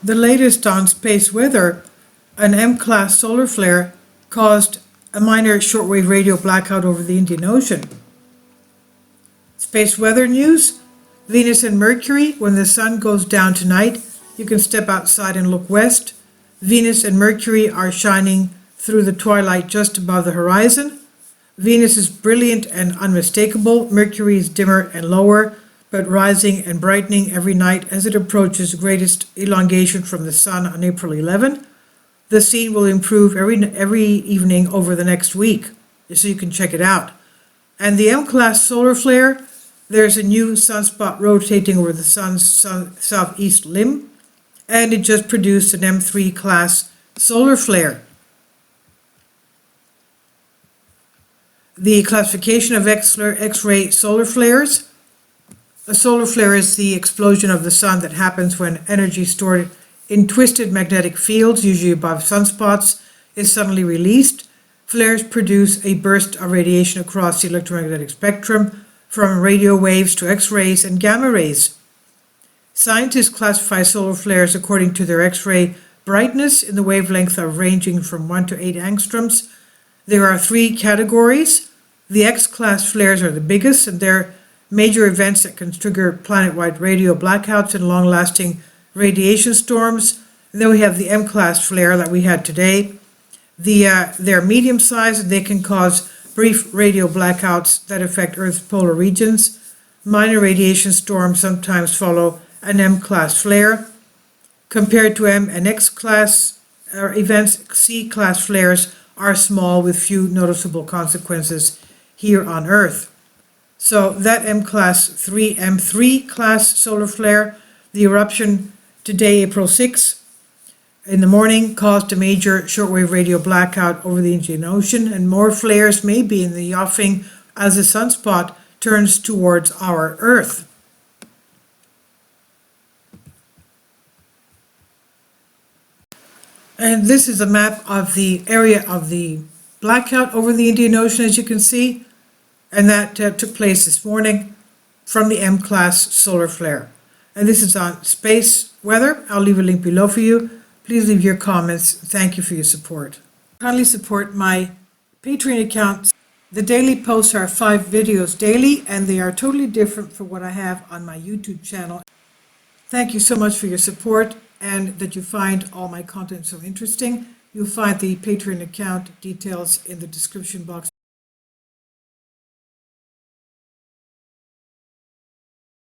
The latest on space weather, an M-class solar flare caused a minor shortwave radio blackout over the Indian Ocean. Space weather news: Venus and Mercury, when the sun goes down tonight, you can step outside and look west. Venus and Mercury are shining through the twilight just above the horizon. Venus is brilliant and unmistakable. Mercury is dimmer and lower, but rising and brightening every night as it approaches greatest elongation from the sun on April 11. The scene will improve every evening over the next week, so you can check it out. And the M-class solar flare, there's a new sunspot rotating over the sun's southeast limb, and it just produced an M-3 class solar flare. The classification of X-ray solar flares. A solar flare is the explosion of the sun that happens when energy stored in twisted magnetic fields, usually above sunspots, is suddenly released. Flares produce a burst of radiation across the electromagnetic spectrum, from radio waves to X-rays and gamma rays. Scientists classify solar flares according to their X-ray brightness in the wavelength of ranging from 1 to 8 angstroms. There are 3 categories. The X-class flares are the biggest, and they're major events that can trigger planet-wide radio blackouts and long-lasting radiation storms. And then we have the M-class flare that we had today. They're medium-sized, and they can cause brief radio blackouts that affect Earth's polar regions. Minor radiation storms sometimes follow an M-class flare. Compared to M and X-class events, C-class flares are small with few noticeable consequences here on Earth. So that M3 class solar flare, the eruption today, April 6, in the morning, caused a major shortwave radio blackout over the Indian Ocean, and more flares may be in the offing as the sunspot turns towards our Earth. And this is a map of the area of the blackout over the Indian Ocean, as you can see, and that took place this morning from the M-class solar flare. And this is on space weather. I'll leave a link below for you. Please leave your comments. Thank you for your support. Kindly support my Patreon account. The daily posts are 5 videos daily, and they are totally different from what I have on my YouTube channel. Thank you so much for your support, and that you find all my content so interesting. You'll find the Patreon account details in the description box.